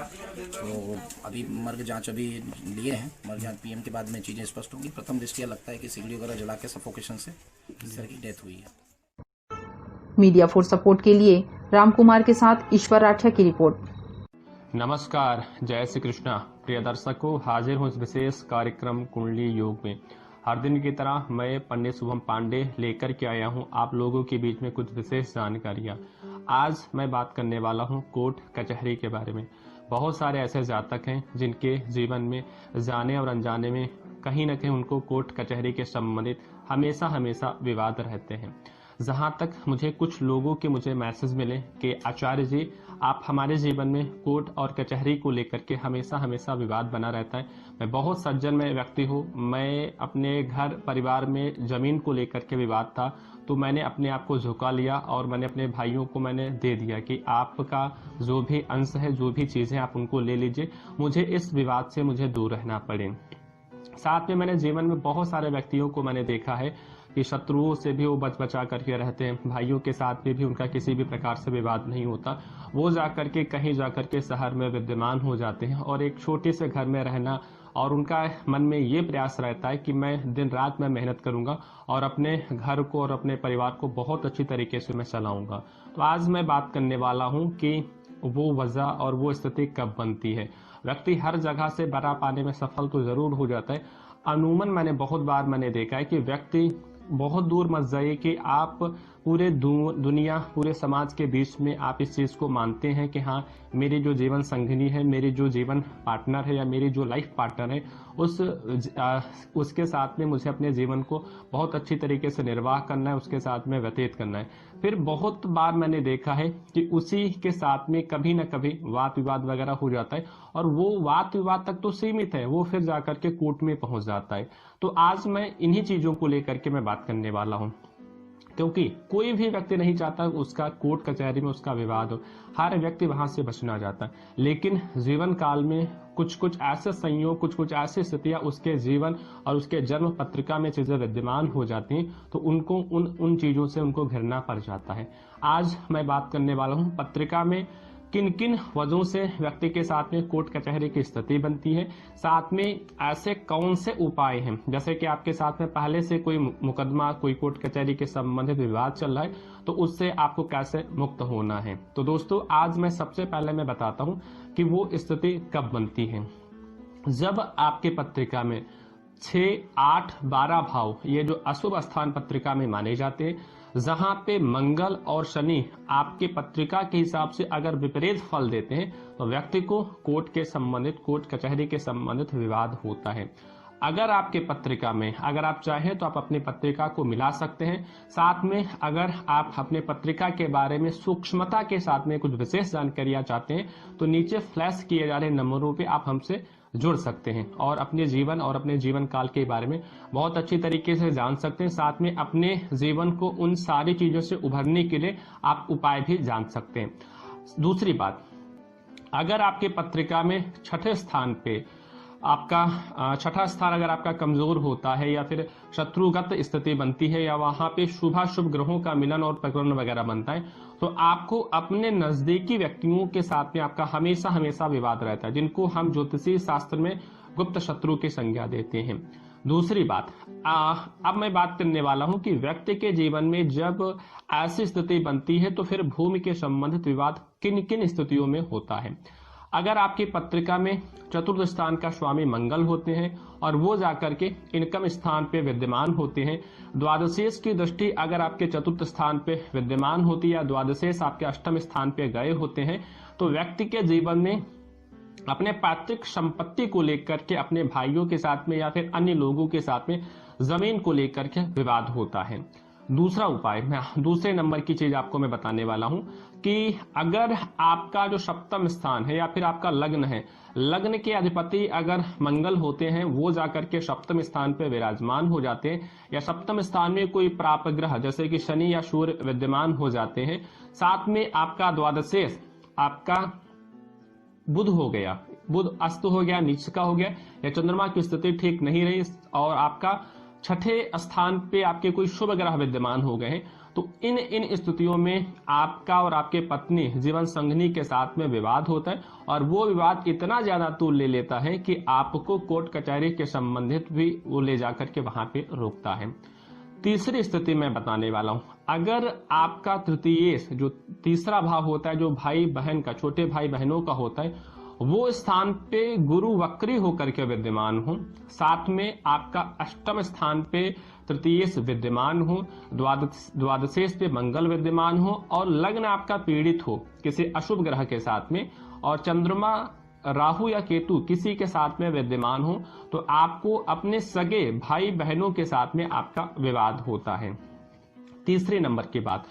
तो अभी मर्ग जांच अभी लिए हैं। मर्ग जांच PM के बाद में चीज़ें स्पष्ट होंगी। प्रथम दृष्टिया लगता है कि सिगड़ी वगैरह जला के सफोकेशन से इस तरह की डेथ हुई है। मीडिया फॉर सपोर्ट के लिए रामकुमार के साथ ईश्वर राठिया की रिपोर्ट। नमस्कार, जय श्री कृष्णा। प्रिय दर्शकों, हाजिर हूँ इस विशेष कार्यक्रम कुंडली योग में। हर दिन की तरह मैं पंडित शुभम पांडे लेकर के आया हूँ आप लोगों के बीच में कुछ विशेष जानकारियाँ। आज मैं बात करने वाला हूँ कोर्ट कचहरी के बारे में। बहुत सारे ऐसे जातक हैं जिनके जीवन में जाने और अनजाने में कहीं न कहीं उनको कोर्ट कचहरी के संबंधित हमेशा विवाद रहते हैं। जहां तक मुझे कुछ लोगों के मैसेज मिले कि आचार्य जी, आप हमारे जीवन में कोर्ट और कचहरी को लेकर के हमेशा विवाद बना रहता है। मैं बहुत सज्जन में व्यक्ति हूँ। मैं अपने घर परिवार में जमीन को लेकर के विवाद था तो मैंने अपने आप को झुका लिया और मैंने अपने भाइयों को मैंने दे दिया कि आपका जो भी अंश है, जो भी चीजें आप उनको ले लीजिए, मुझे इस विवाद से मुझे दूर रहना पड़े। साथ में मैंने जीवन में बहुत सारे व्यक्तियों को मैंने देखा है कि शत्रुओं से भी वो बचा करके रहते हैं। भाइयों के साथ में भी उनका किसी भी प्रकार से विवाद नहीं होता। वो जाकर के कहीं जाकर के शहर में विद्यमान हो जाते हैं और एक छोटे से घर में रहना, और उनका मन में ये प्रयास रहता है कि मैं दिन रात में मेहनत करूंगा और अपने घर को और अपने परिवार को बहुत अच्छी तरीके से मैं चलाऊंगा। तो आज मैं बात करने वाला हूं कि वो वजह और वो स्थिति कब बनती है। व्यक्ति हर जगह से बड़ा पाने में सफल तो जरूर हो जाता है। अमूमन मैंने बहुत बार देखा है कि व्यक्ति बहुत दूर मत जाइए कि आप पूरे दुनिया, पूरे समाज के बीच में आप इस चीज को मानते हैं कि हाँ, मेरी जो जीवन संगिनी है, मेरी जो जीवन पार्टनर है या मेरी जो लाइफ पार्टनर है, उसके साथ में मुझे अपने जीवन को बहुत अच्छी तरीके से निर्वाह करना है, उसके साथ में व्यतीत करना है। फिर बहुत बार मैंने देखा है कि उसी के साथ में कभी न कभी वाद विवाद वगैरह हो जाता है और वो वाद विवाद तक तो सीमित है, वो फिर जाकर के कोर्ट में पहुंच जाता है। तो आज मैं इन्हीं चीजों को लेकर के मैं बात करने वाला हूं, क्योंकि कोई भी व्यक्ति नहीं चाहता उसका कोर्ट कचहरी में उसका विवाद हो। हर व्यक्ति वहां से बचना चाहता है, लेकिन जीवन काल में कुछ ऐसे संयोग, कुछ ऐसी स्थितियां उसके जीवन और उसके जन्म पत्रिका में चीजें विद्यमान हो जाती हैं, तो उनको उन चीजों से उनको घिरना पड़ जाता है। आज मैं बात करने वाला हूं पत्रिका में किन किन वजहों से व्यक्ति के साथ में कोर्ट कचहरी की स्थिति बनती है, साथ में ऐसे कौन से उपाय हैं। जैसे कि आपके साथ में पहले से कोई मुकदमा, कोई कोर्ट कचहरी के संबंधित विवाद चल रहा है, तो उससे आपको कैसे मुक्त होना है। तो दोस्तों, आज मैं सबसे पहले मैं बताता हूं कि वो स्थिति कब बनती है। जब आपके पत्रिका में 6, 8, 12 भाव, ये जो अशुभ स्थान पत्रिका में माने जाते हैं, जहां पे मंगल और शनि आपके पत्रिका के हिसाब से अगर विपरीत फल देते हैं, तो व्यक्ति को कोर्ट के संबंधित, कोर्ट कचहरी के संबंधित विवाद होता है। अगर आपके पत्रिका में, अगर आप चाहें तो आप अपनी पत्रिका को मिला सकते हैं। साथ में अगर आप अपने पत्रिका के बारे में सूक्ष्मता के साथ में कुछ विशेष जानकारियां चाहते हैं, तो नीचे फ्लैश किए जा रहे नंबरों पे आप हमसे जुड़ सकते हैं और अपने जीवन और अपने जीवन काल के बारे में बहुत अच्छी तरीके से जान सकते हैं। साथ में अपने जीवन को उन सारी चीजों से उभरने के लिए आप उपाय भी जान सकते हैं। दूसरी बात, अगर आपके पत्रिका में छठे स्थान पे आपका छठा स्थान अगर आपका कमजोर होता है या फिर शत्रुगत स्थिति बनती है या वहां पे शुभ ग्रहों का मिलन और प्रकरण वगैरह बनता है, तो आपको अपने नजदीकी व्यक्तियों के साथ में आपका हमेशा विवाद रहता है, जिनको हम ज्योतिषी शास्त्र में गुप्त शत्रु की संज्ञा देते हैं। दूसरी बात, अब मैं बात करने वाला हूं कि व्यक्ति के जीवन में जब ऐसी स्थिति बनती है तो फिर भूमि के संबंधित विवाद किन किन स्थितियों में होता है। अगर आपकी पत्रिका में चतुर्थ स्थान का स्वामी मंगल होते हैं और वो जाकर के इनकम स्थान पे विद्यमान होते हैं, द्वादशेश की दृष्टि अगर आपके चतुर्थ स्थान पे विद्यमान होती है या द्वादशेश आपके अष्टम स्थान पे गए होते हैं, तो व्यक्ति के जीवन में अपने पैतृक संपत्ति को लेकर के अपने भाइयों के साथ में या फिर अन्य लोगों के साथ में जमीन को लेकर के विवाद होता है। दूसरा उपाय, मैं दूसरे नंबर की चीज आपको मैं बताने वाला हूं कि अगर आपका जो सप्तम स्थान है या फिर आपका लग्न है, लग्न के अधिपति अगर मंगल होते हैं, वो जाकर के सप्तम स्थान पे विराजमान हो जाते हैं, या सप्तम स्थान में कोई प्राप ग्रह जैसे कि शनि या सूर्य विद्यमान हो जाते हैं, साथ में आपका द्वादशेश आपका बुध हो गया, बुध अस्त हो गया, नीच का हो गया, या चंद्रमा की स्थिति ठीक नहीं रही और आपका छठे स्थान पे आपके कोई शुभ ग्रह विद्यमान हो गए हैं, तो इन स्थितियों में आपका और आपके पत्नी जीवन संगनी के साथ में विवाद होता है और वो विवाद इतना ज्यादा तूल ले लेता है कि आपको कोर्ट कचहरी के संबंधित भी वो ले जाकर के वहां पे रोकता है। तीसरी स्थिति मैं बताने वाला हूं, अगर आपका तृतीय जो तीसरा भाव होता है, जो भाई बहन का, छोटे भाई बहनों का होता है, वो स्थान पे गुरु वक्री होकर के विद्यमान हो, साथ में आपका अष्टम स्थान पे तृतीयेश विद्यमान हो, द्वादशेश पे मंगल विद्यमान हो और लग्न आपका पीड़ित हो किसी अशुभ ग्रह के साथ में, और चंद्रमा राहु या केतु किसी के साथ में विद्यमान हो, तो आपको अपने सगे भाई बहनों के साथ में आपका विवाद होता है। तीसरे नंबर की बात,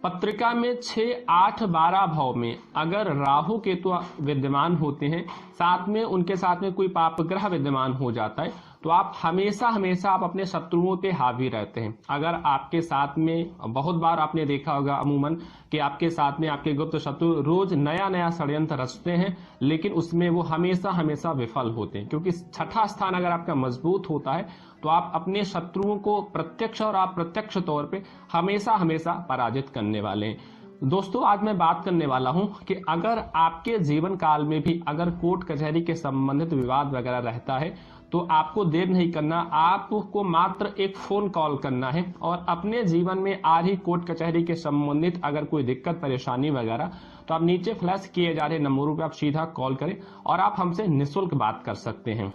पत्रिका में 6, 8, 12 भाव में अगर राहु केतु विद्यमान होते हैं, साथ में उनके साथ में कोई पाप ग्रह विद्यमान हो जाता है, तो आप हमेशा आप अपने शत्रुओं पे हावी रहते हैं। अगर आपके साथ में, बहुत बार आपने देखा होगा अमूमन कि आपके साथ में आपके गुप्त शत्रु रोज नया नया षड्यंत्र रचते हैं, लेकिन उसमें वो हमेशा विफल होते हैं, क्योंकि छठा स्थान अगर आपका मजबूत होता है तो आप अपने शत्रुओं को प्रत्यक्ष और अप्रत्यक्ष तौर पे हमेशा पराजित करने वाले हैं। दोस्तों, आज मैं बात करने वाला हूं कि अगर आपके जीवन काल में भी अगर कोर्ट कचहरी के संबंधित विवाद वगैरह रहता है तो आपको देर नहीं करना, आपको मात्र एक फोन कॉल करना है और अपने जीवन में आ रही कोर्ट कचहरी के संबंधित अगर कोई दिक्कत परेशानी वगैरह, तो आप नीचे फ्लैश किए जा रहे नंबरों पे आप सीधा कॉल करें और आप हमसे निःशुल्क बात कर सकते हैं।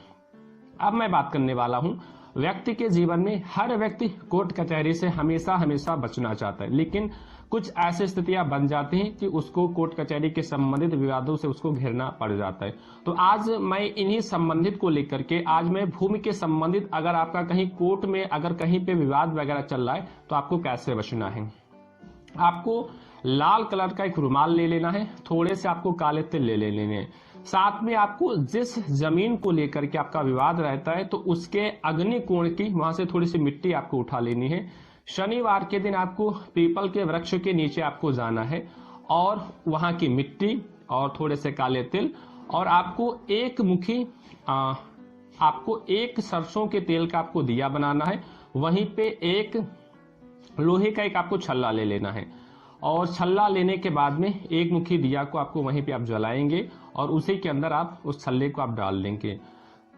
अब मैं बात करने वाला हूं, व्यक्ति के जीवन में हर व्यक्ति कोर्ट कचहरी से हमेशा बचना चाहता है, लेकिन कुछ ऐसी स्थितियां बन जाती हैं कि उसको कोर्ट कचहरी के संबंधित विवादों से उसको घेरना पड़ जाता है। तो आज मैं इन्हीं संबंधित को लेकर के, आज मैं भूमि के संबंधित अगर आपका कहीं कोर्ट में अगर कहीं पे विवाद वगैरह चल रहा है तो आपको कैसे बचना है। आपको लाल कलर का एक रुमाल ले लेना है, थोड़े से आपको काले तिल ले लेने हैं, साथ में आपको जिस जमीन को लेकर के आपका विवाद रहता है तो उसके अग्नि कोण की वहां से थोड़ी सी मिट्टी आपको उठा लेनी है। शनिवार के दिन आपको पीपल के वृक्ष के नीचे आपको जाना है और वहां की मिट्टी और थोड़े से काले तिल और आपको एक सरसों के तेल का आपको दिया बनाना है। वहीं पे एक लोहे का एक आपको छल्ला ले लेना है और छल्ला लेने के बाद में एक मुखी दिया को आपको वहीं पे आप जलाएंगे और उसी के अंदर आप उस छल्ले को आप डाल देंगे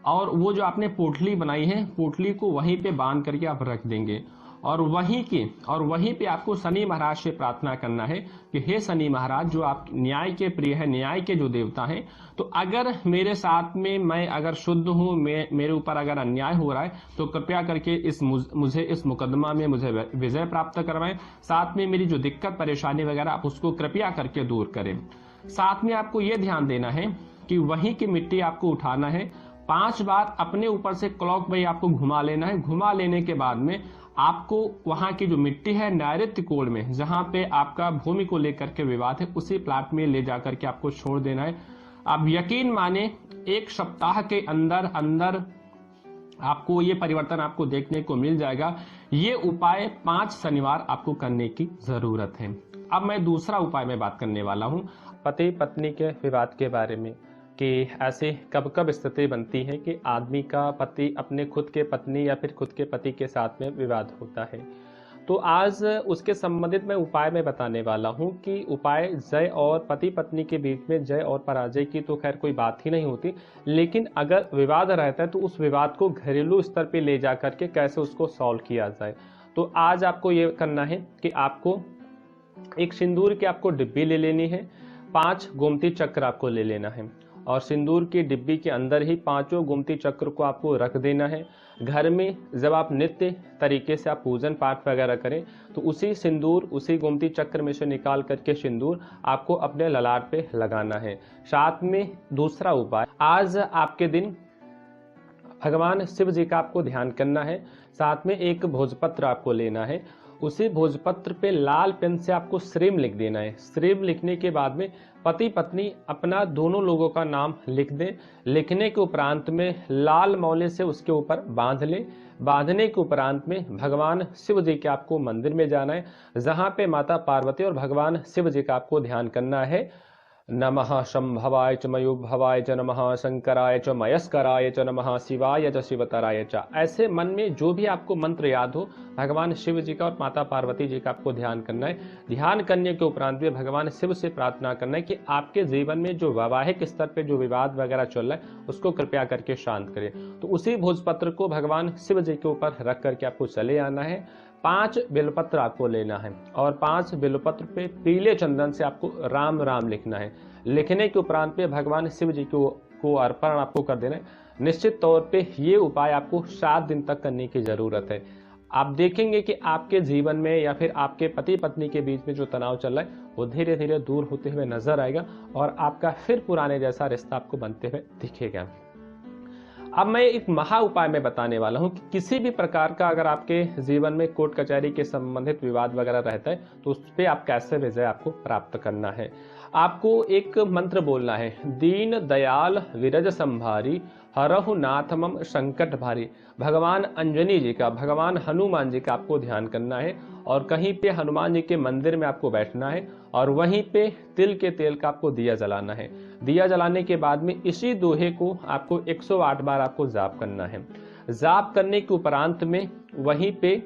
और वो जो आपने पोटली बनाई है, पोटली को वहीं पे बांध करके आप रख देंगे और वहीं पे आपको शनि महाराज से प्रार्थना करना है कि हे शनि महाराज, जो आप न्याय के प्रिय है, न्याय के जो देवता हैं, तो अगर मेरे साथ में मैं अगर शुद्ध हूं, मेरे ऊपर अगर अन्याय हो रहा है तो कृपया करके मुझे इस मुकदमा में मुझे विजय प्राप्त करवाएं। साथ में मेरी जो दिक्कत परेशानी वगैरह आप उसको कृपया करके दूर करें। साथ में आपको ये ध्यान देना है कि वहीं की मिट्टी आपको उठाना है, 5 बार अपने ऊपर से क्लॉक वाइज आपको घुमा लेना है। घुमा लेने के बाद में आपको वहां की जो मिट्टी है नैऋत्य कोण में, जहां पे आपका भूमि को लेकर के विवाद है, उसी प्लाट में ले जाकर के आपको छोड़ देना है। आप यकीन माने 1 सप्ताह के अंदर आपको ये परिवर्तन आपको देखने को मिल जाएगा। ये उपाय 5 शनिवार आपको करने की जरूरत है। अब मैं दूसरा उपाय में बात करने वाला हूं, पति पत्नी के विवाद के बारे में, कि ऐसे कब स्थिति बनती है कि आदमी का पति अपने खुद के पत्नी या फिर खुद के पति के साथ में विवाद होता है। तो आज उसके संबंधित मैं उपाय में बताने वाला हूं कि उपाय जय और पति पत्नी के बीच में जय और पराजय की तो खैर कोई बात ही नहीं होती, लेकिन अगर विवाद रहता है तो उस विवाद को घरेलू स्तर पे ले जा करके कैसे उसको सॉल्व किया जाए। तो आज आपको ये करना है कि आपको एक सिंदूर की आपको डिब्बी ले लेनी है, 5 गोमती चक्र आपको ले लेना है और सिंदूर की डिब्बी के अंदर ही 5 गोमती चक्र को आपको रख देना है। घर में जब आप नित्य तरीके से आप पूजन पाठ वगैरह करें तो उसी सिंदूर, उसी गोमती चक्र में से निकाल करके सिंदूर आपको अपने ललाट पे लगाना है। साथ में दूसरा उपाय, आज आपके दिन भगवान शिव जी का आपको ध्यान करना है, साथ में एक भोजपत्र आपको लेना है, उसी भोजपत्र पे लाल पेन से आपको श्रीम लिख देना है। श्रीम लिखने के बाद में पति पत्नी अपना दोनों लोगों का नाम लिख दें। लिखने के उपरांत में लाल मौले से उसके ऊपर बांध ले। बांधने के उपरांत में भगवान शिव जी के आपको मंदिर में जाना है, जहां पे माता पार्वती और भगवान शिव जी का आपको ध्यान करना है। नमः शंभवाय च मयुभवाय च नमः शंकराय च मयस्कराय च नमः शिवाय च शिवतराय च। ऐसे मन में जो भी आपको मंत्र याद हो, भगवान शिव जी का और माता पार्वती जी का आपको ध्यान करना है। ध्यान करने के उपरांत में भगवान शिव से प्रार्थना करना है कि आपके जीवन में जो वैवाहिक स्तर पे जो विवाद वगैरह चल रहा है उसको कृपया करके शांत करें। तो उसी भोजपत्र को भगवान शिव जी के ऊपर रख करके आपको चले आना है। 5 बेलपत्र आपको लेना है और 5 बेलपत्र पे पीले चंदन से आपको राम राम लिखना है। लिखने के उपरांत पे भगवान शिव जी को अर्पण आपको कर देना है। निश्चित तौर पे ये उपाय आपको 7 दिन तक करने की जरूरत है। आप देखेंगे कि आपके जीवन में या फिर आपके पति पत्नी के बीच में जो तनाव चल रहा है वो धीरे धीरे दूर होते हुए नजर आएगा और आपका फिर पुराने जैसा रिश्ता आपको बनते हुए दिखेगा। अब मैं एक महा उपाय में बताने वाला हूं कि किसी भी प्रकार का अगर आपके जीवन में कोर्ट कचहरी के संबंधित विवाद वगैरह रहता है तो उस पर आप कैसे विजय आपको प्राप्त करना है। आपको एक मंत्र बोलना है, दीन दयाल विरज संभारी हरहु नाथमम संकट भारी। भगवान अंजनी जी का, भगवान हनुमान जी का आपको ध्यान करना है और कहीं पे हनुमान जी के मंदिर में आपको बैठना है और वहीं पे तिल के तेल का आपको दिया जलाना है। दिया जलाने के बाद में इसी दोहे को आपको 108 बार आपको जाप करना है। जाप करने के उपरांत में वहीं पे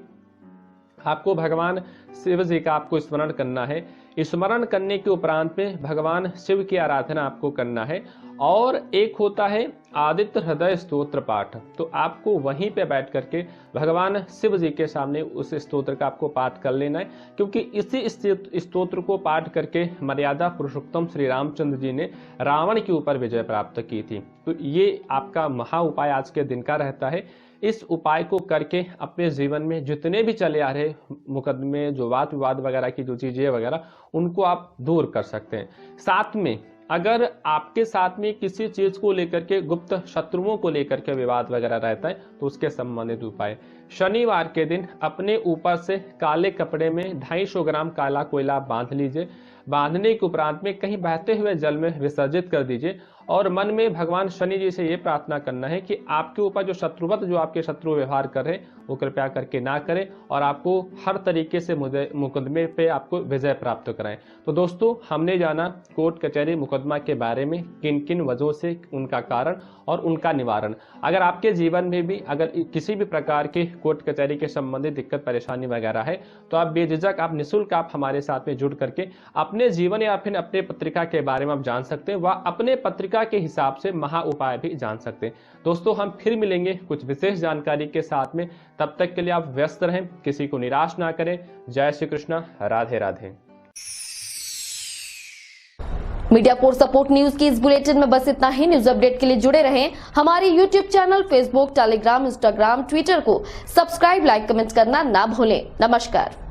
आपको भगवान शिव जी का आपको स्मरण करना है। स्मरण करने के उपरांत में भगवान शिव की आराधना आपको करना है। और एक होता है आदित्य हृदय स्तोत्र पाठ, तो आपको वहीं पे बैठ करके भगवान शिव जी के सामने उस स्तोत्र का आपको पाठ कर लेना है, क्योंकि इसी स्तोत्र को पाठ करके मर्यादा पुरुषोत्तम श्री रामचंद्र जी ने रावण के ऊपर विजय प्राप्त की थी। तो ये आपका महा उपाय आज के दिन का रहता है। इस उपाय को करके अपने जीवन में जितने भी चले आ रहे मुकदमे, जो वाद विवाद वगैरह की जो चीजें वगैरह, उनको आप दूर कर सकते हैं। साथ में अगर आपके साथ में किसी चीज को लेकर के, गुप्त शत्रुओं को लेकर के विवाद वगैरह रहता है तो उसके संबंधित उपाय, शनिवार के दिन अपने ऊपर से काले कपड़े में 250 ग्राम काला कोयला बांध लीजिए। बांधने के उपरांत में कहीं बहते हुए जल में विसर्जित कर दीजिए और मन में भगवान शनि जी से ये प्रार्थना करना है कि आपके ऊपर जो शत्रुवत जो आपके शत्रु व्यवहार कर रहे हैं वो कृपया करके ना करें और आपको हर तरीके से मुकदमे पे आपको विजय प्राप्त कराएं। तो दोस्तों, हमने जाना कोर्ट कचहरी मुकदमा के बारे में, किन किन वजहों से, उनका कारण और उनका निवारण। अगर आपके जीवन में भी अगर किसी भी प्रकार के कोर्ट कचहरी के संबंधित दिक्कत परेशानी वगैरह है तो आप बेझिझक, आप निःशुल्क आप हमारे साथ में जुड़ करके अपने जीवन या फिर अपने पत्रिका के बारे में आप जान सकते हैं, व अपने पत्रिका के हिसाब से महा उपाय भी जान सकते हैं। दोस्तों, हम फिर मिलेंगे कुछ विशेष जानकारी के साथ में। तब तक के लिए आप व्यस्त रहें, किसी को निराश ना करें। जय श्री कृष्णा, राधे राधे। मीडिया पोर सपोर्ट न्यूज की इस बुलेटिन में बस इतना ही। न्यूज अपडेट के लिए जुड़े रहें हमारे YouTube channel, Facebook, Telegram, Instagram, Twitter को सब्सक्राइब, लाइक, कमेंट करना ना भूलें। नमस्कार।